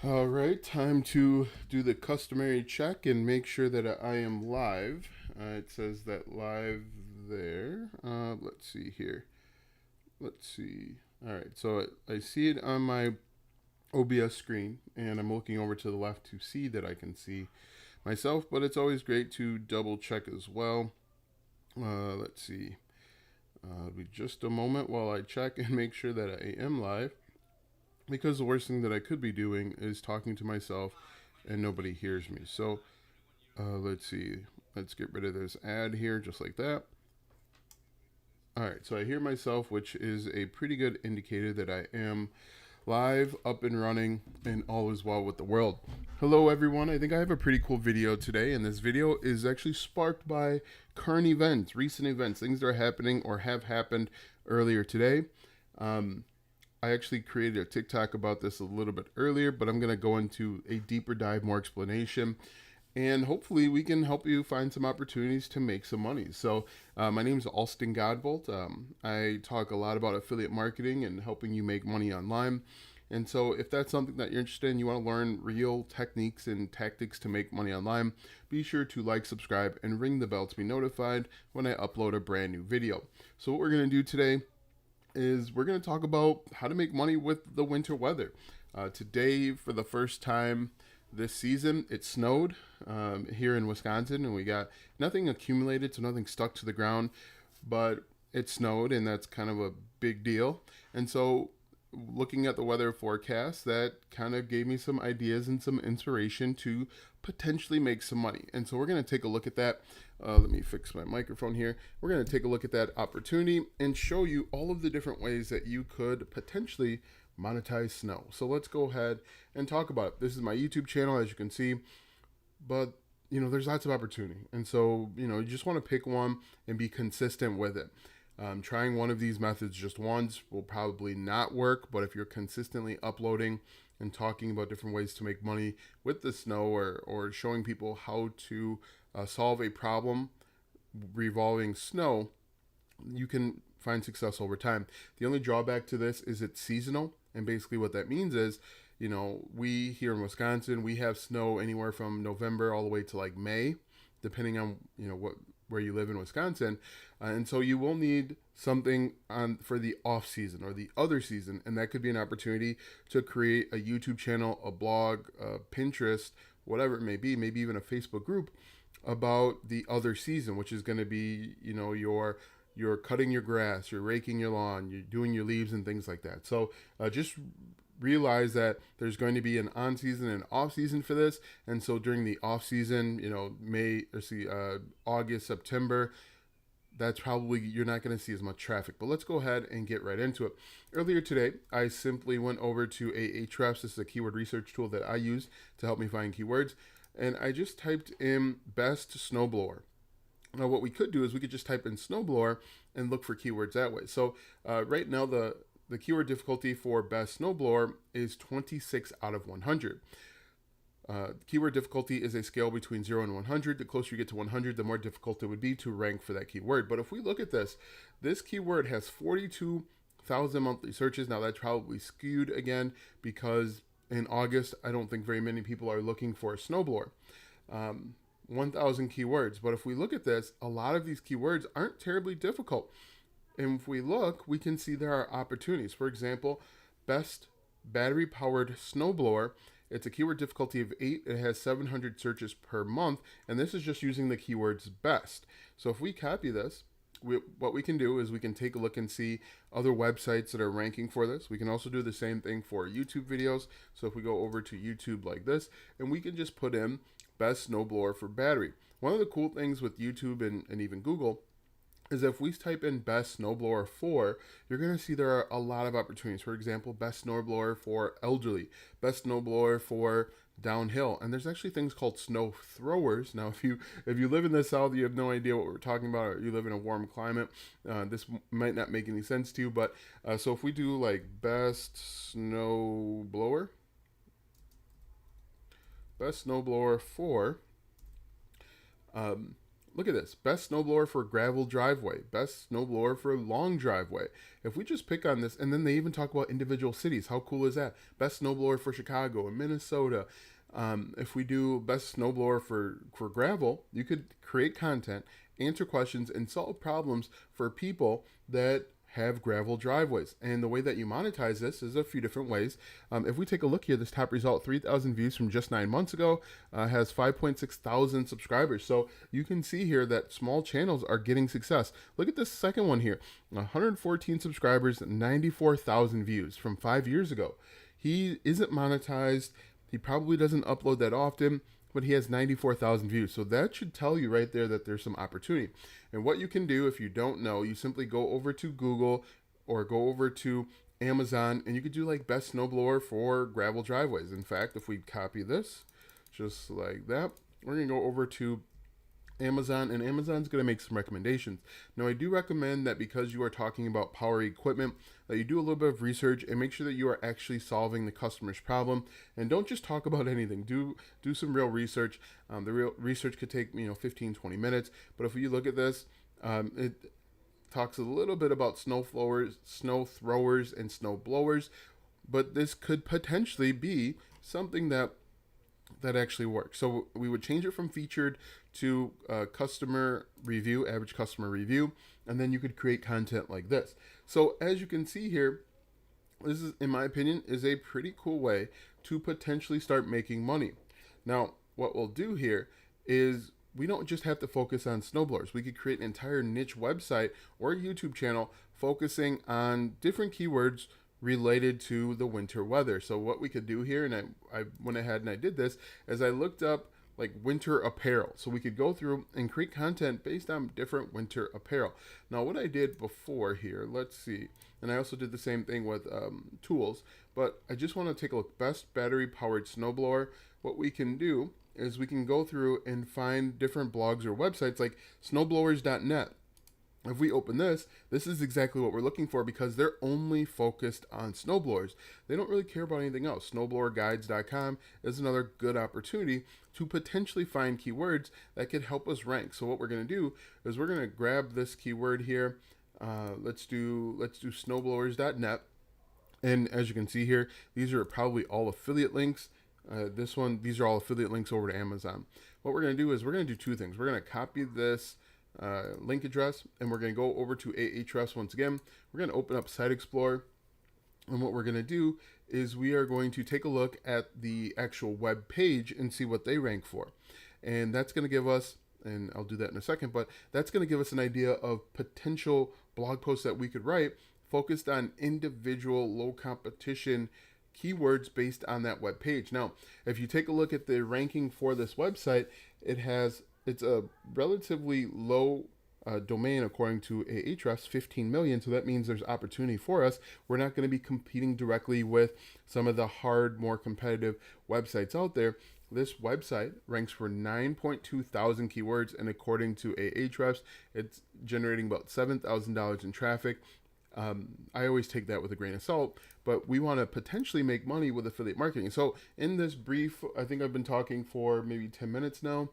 All right, time to do the customary check and make sure that I am live. It says that live there. Let's see here. Let's see. All right, so I see it on my OBS screen, and I'm looking over to the left to see that I can see myself, but it's always great to double check as well. Let's see. Be just a moment while I check and make sure that I am live, because the worst thing that I could be doing is talking to myself and nobody hears me. So let's see. Let's get rid of this ad here, just like that. All right, so I hear myself, which is a pretty good indicator that I am live, up and running, and all is well with the world. Hello, everyone. I think I have a pretty cool video today, and this video is actually sparked by current events, recent events, things that are happening or have happened earlier today. I actually created a TikTok about this a little bit earlier, but I'm going to go into a deeper dive, more explanation, and hopefully we can help you find some opportunities to make some money. So my name is Alston Godbolt. I talk a lot about affiliate marketing and helping you make money online. And so if that's something that you're interested in, you want to learn real techniques and tactics to make money online, be sure to like, subscribe, and ring the bell to be notified when I upload a brand new video. So what we're going to do today is we're going to talk about how to make money with the winter weather. Today, for the first time this season, it snowed here in Wisconsin, and we got nothing accumulated, so nothing stuck to the ground, but it snowed, and that's kind of a big deal. And so looking at the weather forecast, that kind of gave me some ideas and some inspiration to potentially make some money. And so we're going to take a look at that. Let me fix my microphone here. We're going to take a look at that opportunity and show you all of the different ways that you could potentially monetize snow. So let's go ahead and talk about it. This is my YouTube channel, as you can see, but there's lots of opportunity. And so, you just want to pick one and be consistent with it. Trying one of these methods just once will probably not work, but if you're consistently uploading and talking about different ways to make money with the snow, or showing people how to solve a problem revolving snow, you can find success over time. The only drawback to this is it's seasonal, and basically what that means is, we here in Wisconsin, we have snow anywhere from November all the way to like May, depending on where you live in Wisconsin. And so you will need something for the off season or the other season, and that could be an opportunity to create a YouTube channel, a blog, Pinterest, whatever it may be, maybe even a Facebook group about the other season, which is going to be, you're cutting your grass, you're raking your lawn, you're doing your leaves and things like that. So just realize that there's going to be an on season and off season for this. And so during the off season, August, September, that's probably, you're not going to see as much traffic. But let's go ahead and get right into it. Earlier today, I simply went over to Ahrefs. This is a keyword research tool that I use to help me find keywords. And I just typed in best snowblower. Now what we could do is we could just type in snowblower and look for keywords that way. So right now the keyword difficulty for best snowblower is 26 out of 100. Keyword difficulty is a scale between 0 and 100. The closer you get to 100, the more difficult it would be to rank for that keyword. But if we look at this keyword has 42,000 monthly searches. Now that's probably skewed again because in August, I don't think very many people are looking for a snowblower. 1,000 keywords. But if we look at this, a lot of these keywords aren't terribly difficult. And if we look, we can see there are opportunities. For example, best battery-powered snowblower. It's a keyword difficulty of 8. It has 700 searches per month, and this is just using the keywords best. So if we copy this, what we can do is we can take a look and see other websites that are ranking for this. We can also do the same thing for YouTube videos. So if we go over to YouTube like this, and we can just put in best snowblower for battery. One of the cool things with YouTube and even Google is if we type in best snowblower for, you're going to see there are a lot of opportunities. For example, best snowblower for elderly, best snowblower for downhill, and there's actually things called snow throwers. Now if you live in the South, you have no idea what we're talking about, or you live in a warm climate, this might not make any sense to you. But so if we do like best snowblower for look at this. Best snowblower for gravel driveway. Best snowblower for long driveway. If we just pick on this, and then they even talk about individual cities. How cool is that? Best snowblower for Chicago and Minnesota. If we do best snowblower for gravel, you could create content, answer questions, and solve problems for people that have gravel driveways. And the way that you monetize this is a few different ways. If we take a look here, this top result, 3,000 views from just 9 months ago, has 5.6 thousand subscribers. So you can see here that small channels are getting success. Look at this second one here, 114 subscribers, 94,000 views from 5 years ago. He isn't monetized. He probably doesn't upload that often, but he has 94,000 views. So that should tell you right there that there's some opportunity. And what you can do if you don't know, you simply go over to Google or go over to Amazon, and you could do like best snowblower for gravel driveways. In fact, if we copy this, just like that, we're gonna go over to Amazon, and Amazon's going to make some recommendations. Now, I do recommend that because you are talking about power equipment, that you do a little bit of research and make sure that you are actually solving the customer's problem, and don't just talk about anything. Do some real research. The real research could take 15, 20 minutes, but if you look at this, it talks a little bit about snow throwers, and snow blowers, but this could potentially be something that actually works. So we would change it from featured to customer review, average customer review, and then you could create content like this. So as you can see here, this is, in my opinion, is a pretty cool way to potentially start making money. Now, what we'll do here is we don't just have to focus on snowblowers. We could create an entire niche website or YouTube channel focusing on different keywords related to the winter weather. So what we could do here, and I went ahead and I did this, is I looked up like winter apparel. So we could go through and create content based on different winter apparel. Now what I did before here, let's see, and I also did the same thing with tools, but I just want to take a look. Best battery powered snowblower. What we can do is we can go through and find different blogs or websites like snowblowers.net. If we open this is exactly what we're looking for because they're only focused on snowblowers. They don't really care about anything else. Snowblowerguides.com is another good opportunity to potentially find keywords that could help us rank. So what we're going to do is we're going to grab this keyword here. Let's do snowblowers.net. And as you can see here, these are probably all affiliate links. These are all affiliate links over to Amazon. What we're going to do is we're going to do two things. We're going to copy this link address, and we're going to go over to Ahrefs once again. We're going to open up Site Explorer, and what we're going to do is we are going to take a look at the actual web page and see what they rank for. And that's going to give us, and I'll do that in a second, but that's going to give us an idea of potential blog posts that we could write focused on individual low competition keywords based on that web page. Now, if you take a look at the ranking for this website, it's a relatively low domain according to Ahrefs, 15 million. So that means there's opportunity for us. We're not going to be competing directly with some of the hard, more competitive websites out there. This website ranks for 9.2 thousand keywords, and according to Ahrefs, it's generating about $7,000 in traffic. I always take that with a grain of salt, but we want to potentially make money with affiliate marketing. So in this brief, I think I've been talking for maybe 10 minutes now.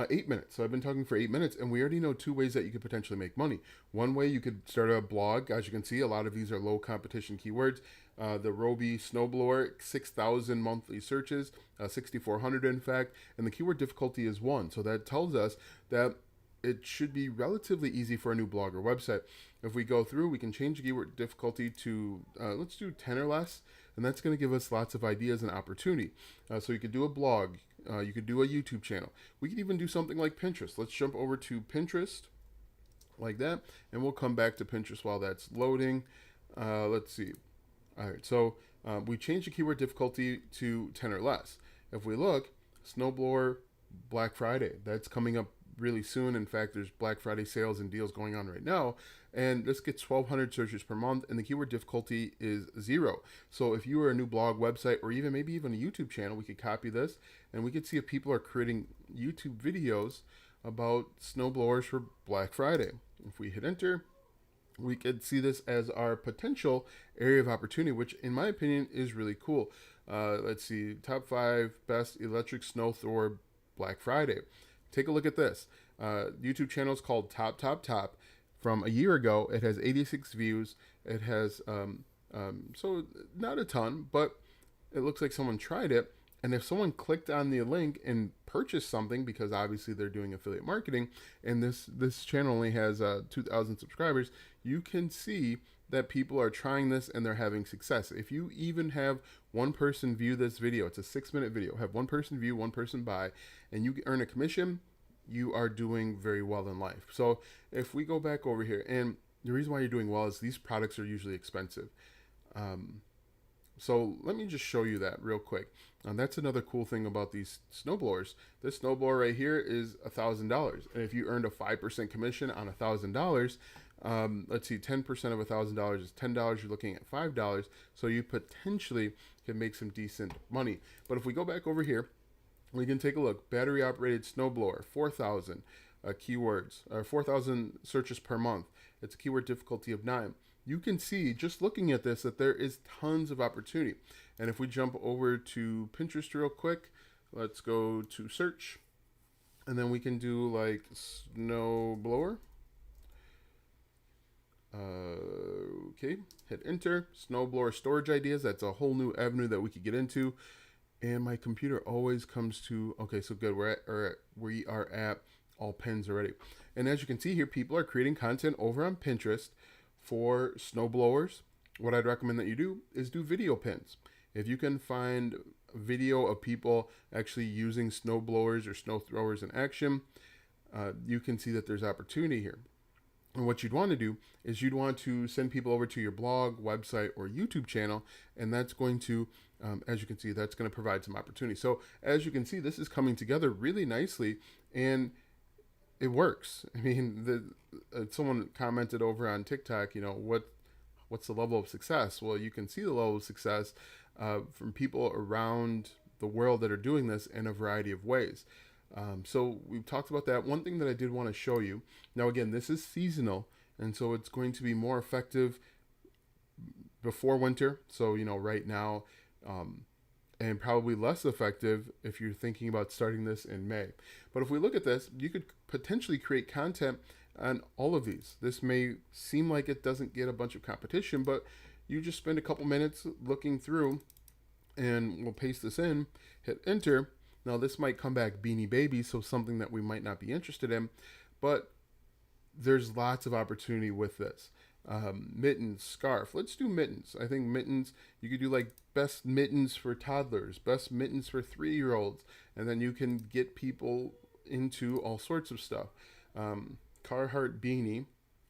8 minutes. So I've been talking for 8 minutes, and we already know two ways that you could potentially make money. One way, you could start a blog. As you can see, a lot of these are low competition keywords. The Roby snowblower, 6,000 monthly searches, 6,400 in fact, and the keyword difficulty is 1. So that tells us that it should be relatively easy for a new blog or website. If we go through, we can change the keyword difficulty to, let's do 10 or less, and that's going to give us lots of ideas and opportunity. So you could do a blog. You could do a YouTube channel. We could even do something like Pinterest. Let's jump over to Pinterest like that, and we'll come back to Pinterest while that's loading. Let's see. All right, so we changed the keyword difficulty to 10 or less. If we look, snowblower Black Friday, that's coming up really soon. In fact, there's Black Friday sales and deals going on right now, and this gets 1,200 searches per month, and the keyword difficulty is 0. So if you were a new blog, website, or maybe even a YouTube channel, we could copy this, and we could see if people are creating YouTube videos about snowblowers for Black Friday. If we hit enter, we could see this as our potential area of opportunity, which in my opinion is really cool. Let's see, top 5 best electric snow thrower Black Friday. take a look at this. YouTube channel is called Top Top Top. From a year ago, it has 86 views. It has so not a ton, but it looks like someone tried it. And if someone clicked on the link and purchased something, because obviously they're doing affiliate marketing, and this channel only has 2,000 subscribers, you can see that people are trying this and they're having success. If you even have one person view this video, it's a 6-minute video, have one person view, one person buy, and you earn a commission, you are doing very well in life. So if we go back over here, and the reason why you're doing well is these products are usually expensive. So let me just show you that real quick. And that's another cool thing about these snowblowers. This snowblower right here is $1,000. And if you earned a 5% commission on $1,000, let's see, 10% of $1,000 is $10. You're looking at $5. So you potentially can make some decent money. But if we go back over here, we can take a look. Battery operated snowblower, 4,000 keywords, 4,000 searches per month. It's a keyword difficulty of 9. You can see just looking at this that there is tons of opportunity. And if we jump over to Pinterest real quick, let's go to search, and then we can do like snow blower. Okay, hit enter. Snow blower storage ideas. That's a whole new avenue that we could get into. And my computer always comes to, okay, so good. We are at all pins already. And as you can see here, people are creating content over on Pinterest for snow blowers. What I'd recommend that you do is do video pins. If you can find video of people actually using snow blowers or snow throwers in action, you can see that there's opportunity here. And what you'd want to do is you'd want to send people over to your blog, website, or YouTube channel, and that's going to, as you can see, that's going to provide some opportunity. So as you can see, this is coming together really nicely, and it works. I mean, someone commented over on TikTok, you know, what's the level of success? Well, you can see the level of success from people around the world that are doing this in a variety of ways. So we've talked about that. One thing that I did want to show you, now again, this is seasonal, and so it's going to be more effective before winter. So, you know, right now, and probably less effective if you're thinking about starting this in May. But if we look at this, you could potentially create content on all of these. This may seem like it doesn't get a bunch of competition, but you just spend a couple minutes looking through, and we'll paste this in, hit enter. Now this might come back Beanie Baby, so something that we might not be interested in, but there's lots of opportunity with this. Mittens, scarf. Let's do mittens. I think mittens, you could do like best mittens for toddlers, best mittens for 3-year-olds, and then you can get people into all sorts of stuff. Carhartt beanie.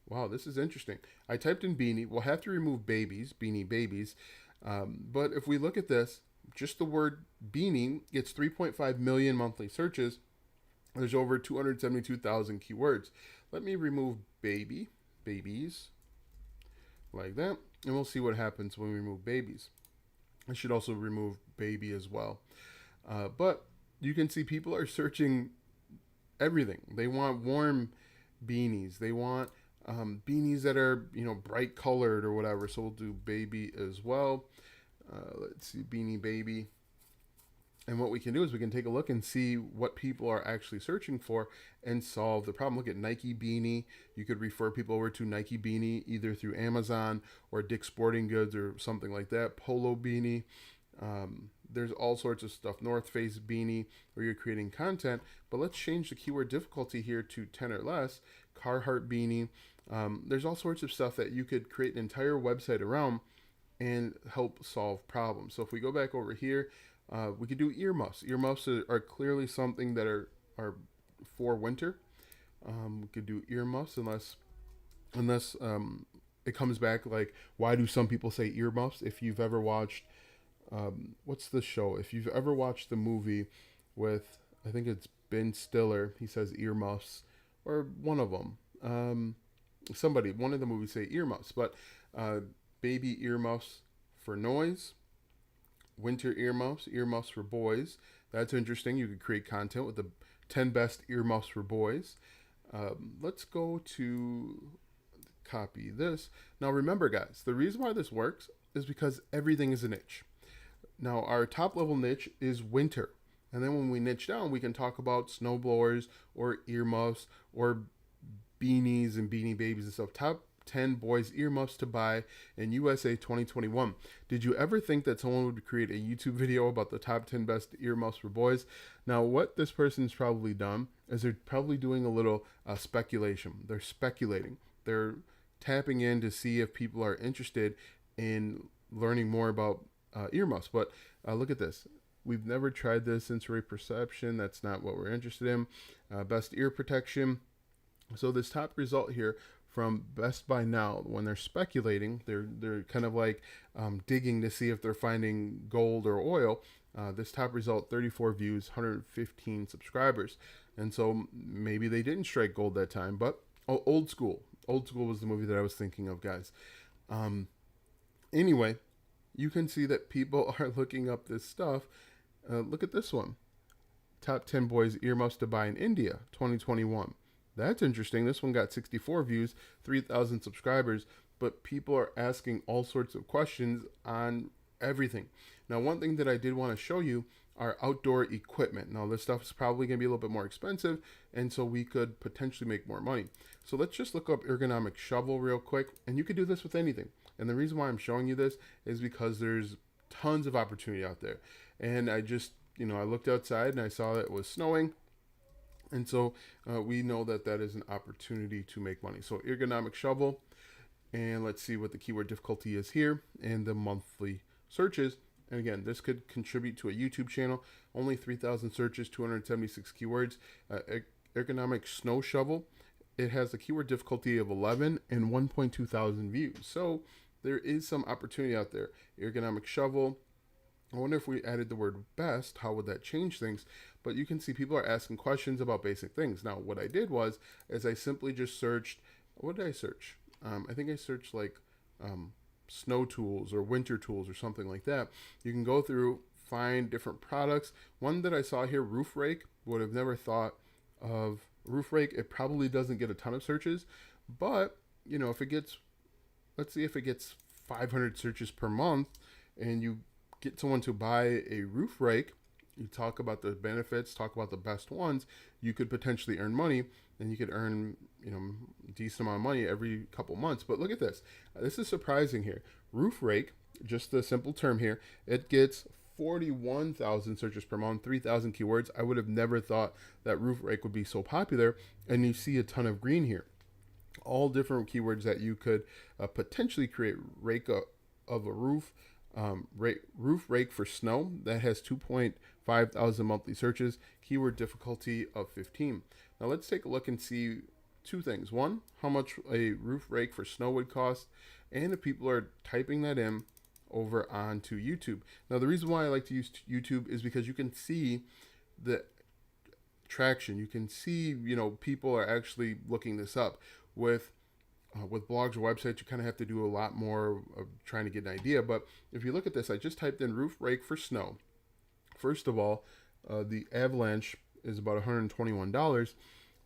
Wow, this is interesting. I typed in beanie. We'll have to remove babies, beanie babies. But if we look at this, just the word beanie gets 3.5 million monthly searches. There's over 272,000 keywords. Let me remove babies, like that, and we'll see what happens when we remove babies. I should also remove baby as well. But you can see people are searching everything. They want warm beanies. They want beanies that are, you know, bright colored or whatever. So we'll do baby as well. Let's see, beanie baby. And what we can do is we can take a look and see what people are actually searching for and solve the problem. Look at Nike beanie. You could refer people over to Nike beanie either through Amazon or Dick's Sporting Goods or something like that. Polo beanie. There's all sorts of stuff. North Face beanie where you're creating content. But let's change the keyword difficulty here to 10 or less. Carhartt beanie. There's all sorts of stuff that you could create an entire website around and help solve problems. So if we go back over here, we could do earmuffs. Earmuffs are clearly something that are for winter. We could do earmuffs unless it comes back like, why do some people say earmuffs? If you've ever watched, what's the show? If you've ever watched the movie with, I think it's Ben Stiller, he says earmuffs, or one of them. One of the movies say earmuffs, but baby earmuffs for noise. Winter earmuffs, earmuffs for boys. That's interesting. You could create content with the 10 best earmuffs for boys. Let's go to copy this. Now remember, guys, the reason why this works is because everything is a niche. Now our top level niche is winter. And then when we niche down, we can talk about snow blowers or earmuffs or beanies and beanie babies and stuff. Top 10 boys earmuffs to buy in USA 2021. Did you ever think that someone would create a YouTube video about the top 10 best earmuffs for boys? Now, what this person's probably done is they're probably doing a little speculation. They're speculating. They're tapping in to see if people are interested in learning more about earmuffs. But look at this. We've never tried this sensory perception. That's not what we're interested in. Best ear protection. So this top result here from Best Buy Now, when they're speculating, they're kind of like digging to see if they're finding gold or oil. This top result, 34 views, 115 subscribers. And so maybe they didn't strike gold that time, but Old School. Old School was the movie that I was thinking of, guys. Anyway, you can see that people are looking up this stuff. Look at this one. Top 10 boys earmuffs to buy in India, 2021. That's interesting. This one got 64 views, 3,000 subscribers, but people are asking all sorts of questions on everything. Now, one thing that I did want to show you are outdoor equipment. Now, this stuff is probably going to be a little bit more expensive, and so we could potentially make more money. So let's just look up ergonomic shovel real quick, and you could do this with anything. And the reason why I'm showing you this is because there's tons of opportunity out there. And I just, I looked outside and I saw that it was snowing. And so we know that that is an opportunity to make money. So ergonomic shovel, and let's see what the keyword difficulty is here and the monthly searches. And again, this could contribute to a YouTube channel. Only 3,000 searches, 276 keywords. Ergonomic snow shovel. It has a keyword difficulty of 11 and 1.2 thousand views. So there is some opportunity out there. Ergonomic shovel. I wonder if we added the word best, how would that change things? But you can see people are asking questions about basic things. Now, what I did is I simply just searched, what did I search? I think I searched like snow tools or winter tools or something like that. You can go through, find different products. One that I saw here, roof rake, would have never thought of roof rake. It probably doesn't get a ton of searches, but if it gets, let's see if it gets 500 searches per month and you get someone to buy a roof rake, you talk about the benefits, talk about the best ones, you could potentially earn money, and you could earn, a decent amount of money every couple months. But look at this. This is surprising here. Roof rake, just the simple term here, it gets 41,000 searches per month, 3,000 keywords. I would have never thought that roof rake would be so popular, and you see a ton of green here. All different keywords that you could potentially create. Rake of a roof, roof rake for snow, that has 2.5 thousand monthly searches, keyword difficulty of 15. Now let's take a look and see two things. One, how much a roof rake for snow would cost, and if people are typing that in over onto YouTube. Now the reason why I like to use YouTube is because you can see the traction. You can see, people are actually looking this up. With blogs or websites, you kind of have to do a lot more of trying to get an idea. But if you look at this, I just typed in roof rake for snow. First of all, the Avalanche is about $121.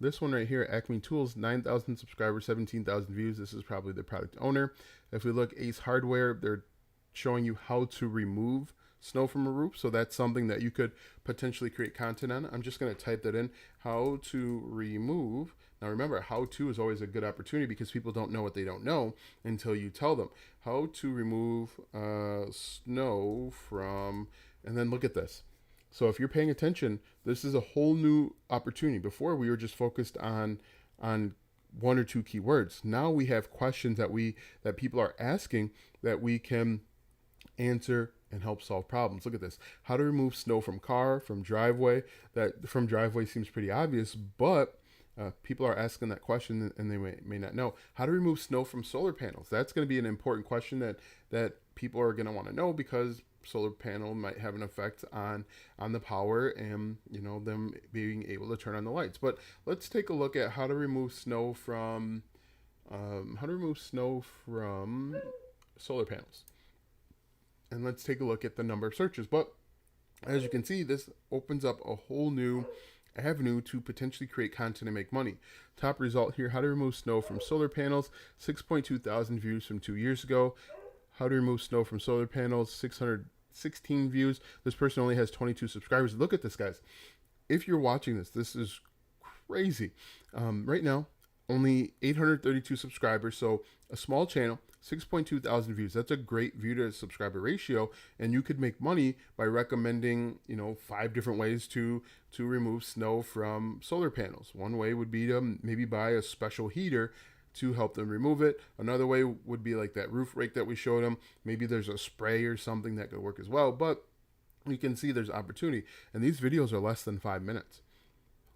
This one right here, Acme Tools, 9,000 subscribers, 17,000 views. This is probably the product owner. If we look Ace Hardware, they're showing you how to remove snow from a roof. So that's something that you could potentially create content on. I'm just going to type that in, how to remove. Now remember, how to is always a good opportunity because people don't know what they don't know until you tell them. How to remove snow from, and then look at this. So if you're paying attention, this is a whole new opportunity. Before we were just focused on one or two keywords. Now we have questions that people are asking that we can answer and help solve problems. Look at this. How to remove snow from car, from driveway. That from driveway seems pretty obvious, but people are asking that question and they may not know. How to remove snow from solar panels. That's going to be an important question that people are going to want to know because solar panel might have an effect on the power and them being able to turn on the lights. But let's take a look at how to remove snow from solar panels. And let's take a look at the number of searches. But as you can see, this opens up a whole new avenue to potentially create content and make money. Top result here, how to remove snow from solar panels, 6.2 thousand views from 2 years ago. How to remove snow from solar panels, 16 views. This person only has 22 subscribers. Look at this, guys. If you're watching this, this is crazy. Right now, only 832 subscribers, so a small channel, 6.2 thousand views. That's a great view to subscriber ratio, and you could make money by recommending, 5 different ways to remove snow from solar panels. One way would be to maybe buy a special heater to help them remove it. Another way would be like that roof rake that we showed them. Maybe there's a spray or something that could work as well, but you can see there's opportunity. And these videos are less than 5 minutes.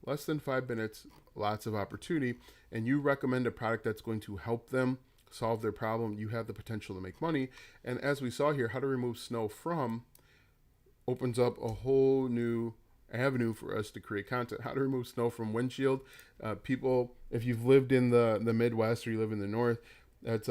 Less than 5 minutes, lots of opportunity. And you recommend a product that's going to help them solve their problem. You have the potential to make money. And as we saw here, how to remove snow from opens up a whole new avenue for us to create content. How to remove snow from windshield. People, if you've lived in the Midwest or you live in the North, that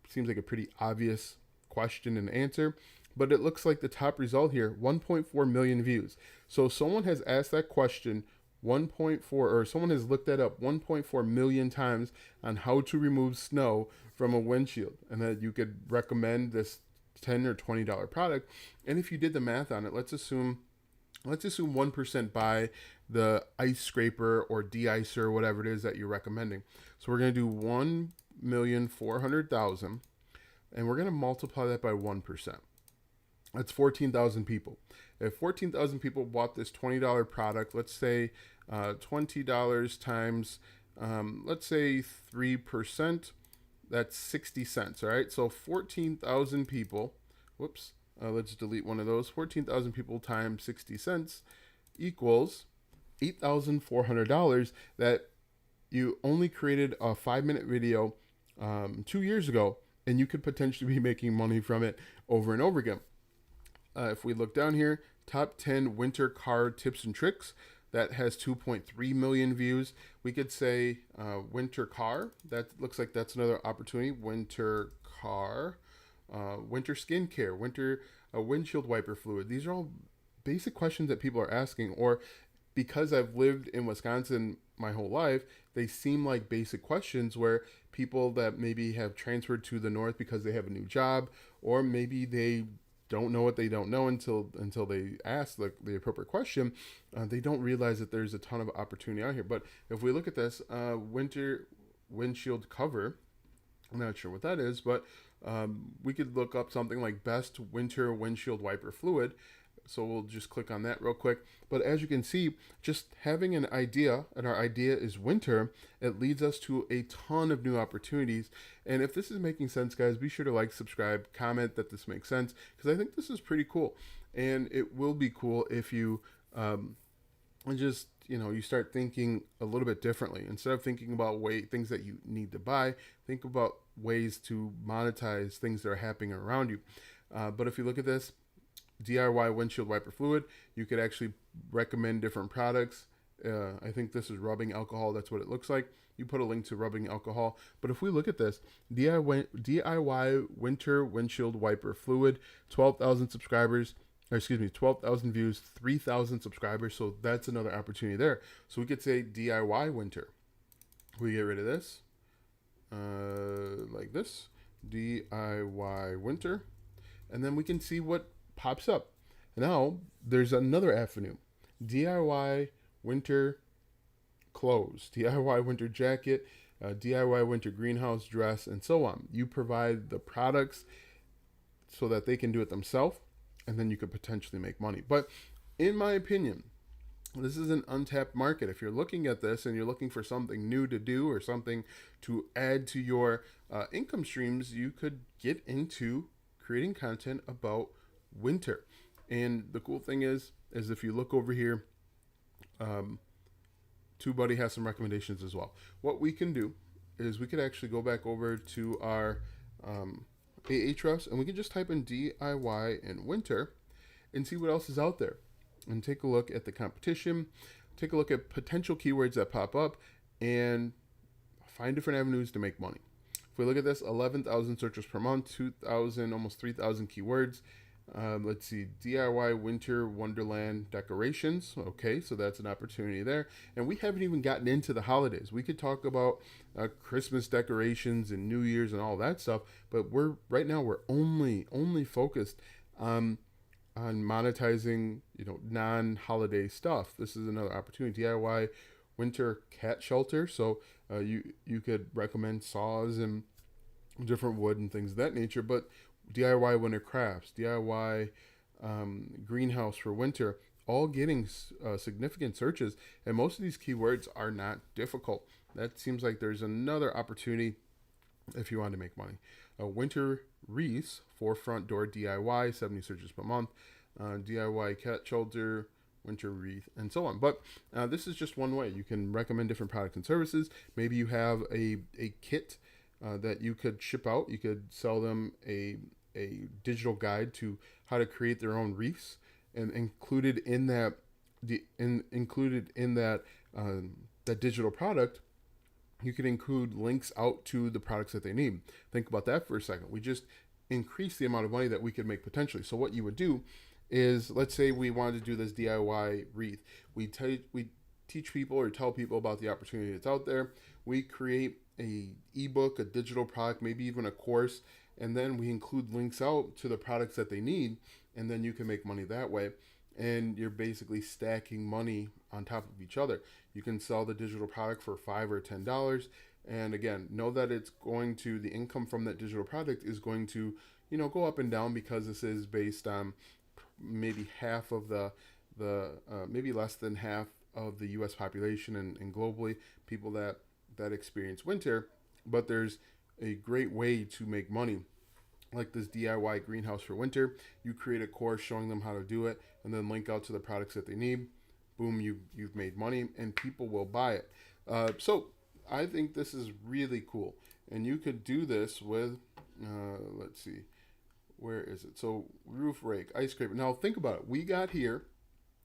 seems like a pretty obvious question and answer. But it looks like the top result here, 1.4 million views. So someone has asked that question 1.4, or someone has looked that up 1.4 million times on how to remove snow from a windshield, and that you could recommend this $10 or $20 product. And if you did the math on it, let's assume 1% buy the ice scraper or de-icer or whatever it is that you're recommending. So we're going to do 1,400,000, and we're going to multiply that by 1%. That's 14,000 people. If 14,000 people bought this $20 product, let's say $20 times, let's say 3%, that's 60 cents, all right? So 14,000 people, let's delete one of those. 14,000 people times 60 cents equals $8,400 that you only created a 5-minute video 2 years ago, and you could potentially be making money from it over and over again. If we look down here, top 10 winter car tips and tricks, that has 2.3 million views. We could say winter car. That looks like that's another opportunity. Winter car, winter skincare, winter windshield wiper fluid. These are all basic questions that people are asking, or because I've lived in Wisconsin my whole life, they seem like basic questions where people that maybe have transferred to the North because they have a new job, or maybe they don't know what they don't know until they ask the appropriate question. They don't realize that there's a ton of opportunity out here. But if we look at this winter windshield cover, I'm not sure what that is, but we could look up something like best winter windshield wiper fluid. So we'll just click on that real quick. But as you can see, just having an idea, and our idea is winter, it leads us to a ton of new opportunities. And if this is making sense, guys, be sure to like, subscribe, comment that this makes sense, because I think this is pretty cool. And it will be cool if you just, you start thinking a little bit differently. Instead of thinking about things that you need to buy, think about ways to monetize things that are happening around you. But if you look at this, DIY windshield wiper fluid, you could actually recommend different products. I think this is rubbing alcohol. That's what it looks like. You put a link to rubbing alcohol. But if we look at this, DIY winter windshield wiper fluid, 12,000 subscribers, 12,000 views, 3,000 subscribers. So that's another opportunity there. So we could say DIY winter. We get rid of this, like this, DIY winter. And then we can see what pops up. Now there's another avenue, DIY winter clothes, DIY winter jacket, DIY winter greenhouse dress, and so on. You provide the products so that they can do it themselves, and then you could potentially make money. But in my opinion, this is an untapped market. If you're looking at this and you're looking for something new to do or something to add to your income streams, you could get into creating content about winter. And the cool thing is if you look over here, TubeBuddy has some recommendations as well. What we can do is we could actually go back over to our Ahrefs, and we can just type in DIY in winter and see what else is out there, and take a look at the competition, take a look at potential keywords that pop up, and find different avenues to make money. If we look at this, 11,000 searches per month, 2,000, almost 3,000 keywords. Let's see, DIY winter wonderland decorations. Okay, so that's an opportunity there. And we haven't even gotten into the holidays. We could talk about Christmas decorations and New Year's and all that stuff, but we're only focused on on monetizing, non-holiday stuff. This is another opportunity. DIY winter cat shelter. So you could recommend saws and different wood and things of that nature. But DIY winter crafts, DIY greenhouse for winter, all getting significant searches, and most of these keywords are not difficult. That seems like there's another opportunity if you want to make money. Winter wreaths for front door DIY, 70 searches per month. DIY cat shelter, winter wreath, and so on. But this is just one way. You can recommend different products and services. Maybe you have a kit that you could ship out. You could sell them a digital guide to how to create their own wreaths, and included in that that digital product, you can include links out to the products that they need. Think about that for a second. We just increase the amount of money that we could make potentially. So what you would do is, let's say we wanted to do this DIY wreath. We teach people or tell people about the opportunity that's out there. We create a ebook, a digital product, maybe even a course, and then we include links out to the products that they need, and then you can make money that way. And you're basically stacking money on top of each other. You can sell the digital product for $5 or $10, and again, know that the income from that digital product is going to, go up and down, because this is based on maybe half of maybe less than half of the U.S. population, and globally people that experience winter. But there's a great way to make money, like this DIY greenhouse for winter. You create a course showing them how to do it, and then link out to the products that they need. Boom, you've made money, and people will buy it. So I think this is really cool, and you could do this with, let's see, where is it? So roof rake, ice scraper. Now think about it.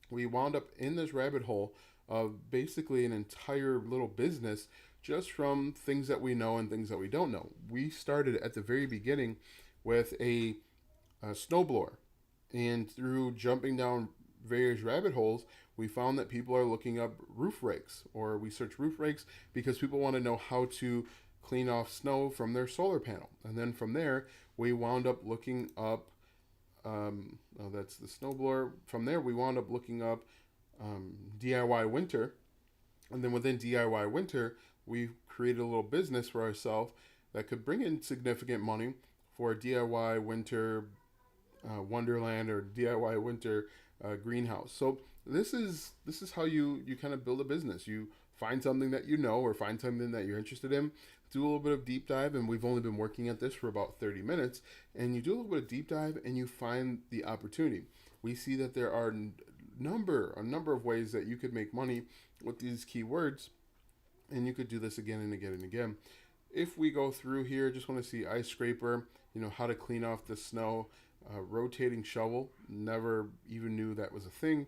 We wound up in this rabbit hole of basically an entire little business just from things that we know and things that we don't know. We started at the very beginning with a snowblower, and through jumping down various rabbit holes, we found that people are looking up roof rakes, or we search roof rakes because people want to know how to clean off snow from their solar panel. And then from there, we wound up looking up, that's the snowblower. From there, we wound up looking up DIY winter. And then within DIY winter, we created a little business for ourselves that could bring in significant money for DIY winter wonderland, or DIY winter greenhouse. So this is how you kind of build a business. You find something that you know, or find something that you're interested in, do a little bit of deep dive, and we've only been working at this for about 30 minutes, and you do a little bit of deep dive and you find the opportunity. We see that there are a number of ways that you could make money with these keywords, and you could do this again and again and again. If we go through here, just want to see ice scraper, how to clean off the snow, rotating shovel, never even knew that was a thing,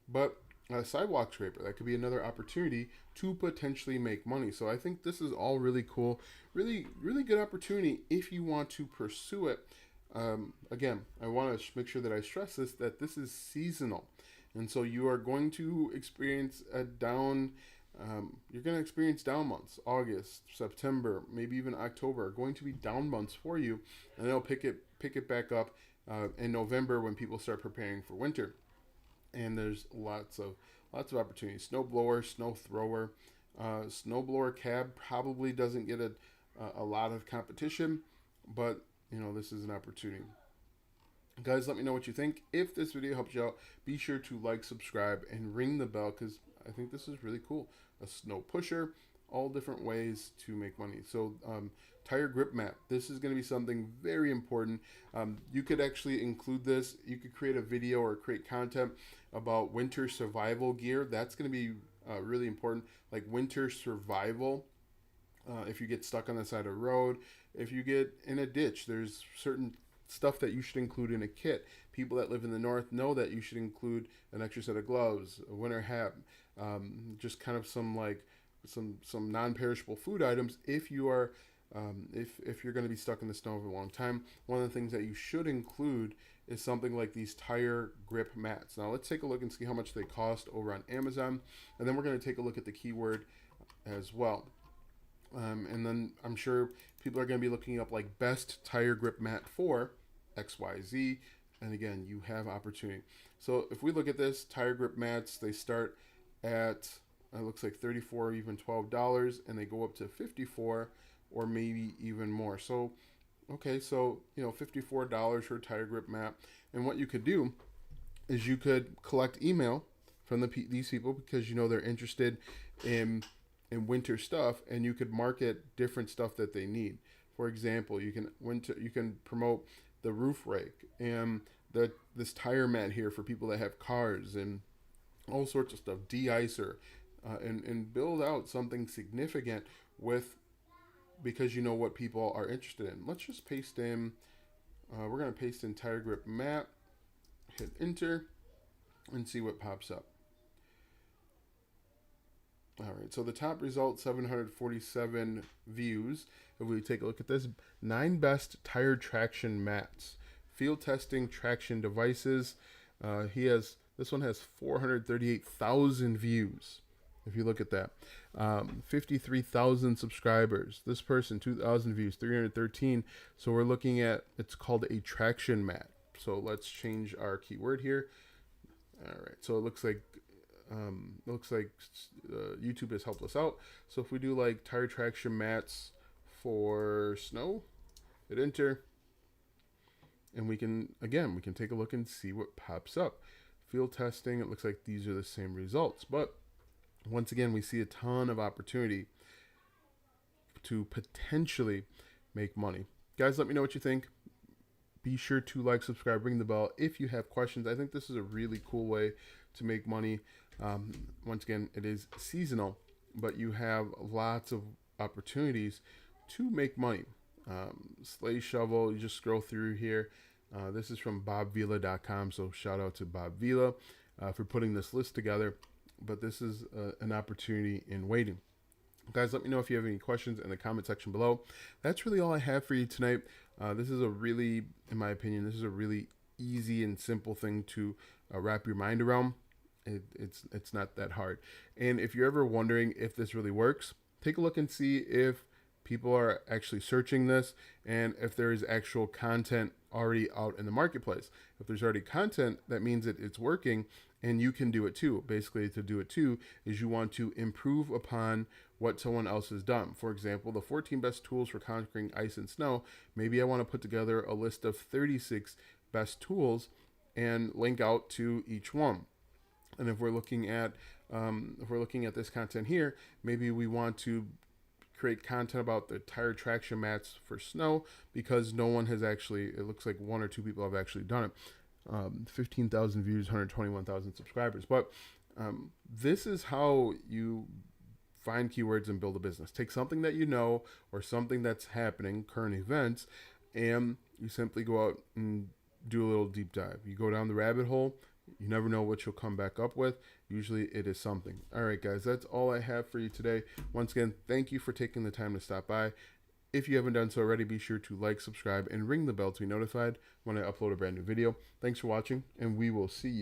but a sidewalk scraper, that could be another opportunity to potentially make money. So I think this is all really cool, really, really good opportunity if you want to pursue it. Again, I want to make sure that I stress this, that this is seasonal. And so you are going to experience you're going to experience down months. August, September, maybe even October are going to be down months for you, and they'll pick it back up in November when people start preparing for winter. And there's lots of opportunities. Snow blower, snow thrower, snow blower cab probably doesn't get a lot of competition, but this is an opportunity. Guys, let me know what you think. If this video helped you out, be sure to like, subscribe, and ring the bell, because I think this is really cool. A snow pusher, all different ways to make money. So tire grip mat, this is going to be something very important. You could actually include this. You could create a video or create content about winter survival gear. That's going to be really important, like winter survival. If you get stuck on the side of the road, if you get in a ditch, there's certain stuff that you should include in a kit. People that live in the north know that you should include an extra set of gloves, a winter hat, just kind of some non-perishable food items if you are if you're going to be stuck in the snow for a long time. One of the things that you should include is something like these tire grip mats. Now let's take a look and see how much they cost over on Amazon, and then we're going to take a look at the keyword as well. And then I'm sure people are going to be looking up like best tire grip mat for XYZ. And again, you have opportunity. So if we look at this, tire grip mats, they start at it looks like 34 or even $12, and they go up to 54 or maybe even more. So okay, so $54 for a tire grip mat. And what you could do is you could collect email from these people because they're interested in winter stuff, and you could market different stuff that they need. For example, you can promote the roof rake and this tire mat here for people that have cars and all sorts of stuff, de-icer, and build out something significant with because you know what people are interested in. Let's just paste in. We're gonna paste in tire grip mat, hit enter, and see what pops up. All right, so the top result, 747 views. If we take a look at this, 9 best tire traction mats, field testing traction devices. This one has 438,000 views. If you look at that, 53,000 subscribers. This person, 2,000 views, 313. So we're looking at, it's called a traction mat. So let's change our keyword here. All right, so it looks like YouTube has helped us out. So if we do like tire traction mats for snow, hit enter, and we can take a look and see what pops up. Field testing, it looks like these are the same results, but once again, we see a ton of opportunity to potentially make money. Guys, let me know what you think. Be sure to like, subscribe, ring the bell if you have questions. I think this is a really cool way to make money. Once again, it is seasonal, but you have lots of opportunities to make money. Sleigh shovel, you just scroll through here. This is from bobvila.com, so shout out to Bob Vila for putting this list together. But this is an opportunity in waiting. Guys, let me know if you have any questions in the comment section below. That's really all I have for you tonight. This is in my opinion, this is a really easy and simple thing to wrap your mind around. It's not that hard. And if you're ever wondering if this really works, take a look and see if people are actually searching this and if there is actual content already out in the marketplace. If there's already content, that means that it's working and you can do it too. Basically, to do it too is you want to improve upon what someone else has done. For example, the 14 best tools for conquering ice and snow. Maybe I want to put together a list of 36 best tools and link out to each one. And if we're looking at this content here, maybe we want to create content about the tire traction mats for snow because no one has actually, it looks like 1 or 2 people have actually done it. 15,000 views, 121,000 subscribers. But this is how you find keywords and build a business. Take something that you know or something that's happening, current events, and you simply go out and do a little deep dive. You go down the rabbit hole. You never know what you'll come back up with. Usually it is something. All right, guys, that's all I have for you today. Once again, thank you for taking the time to stop by. If you haven't done so already, be sure to like, subscribe, and ring the bell to be notified when I upload a brand new video. Thanks for watching, and we will see you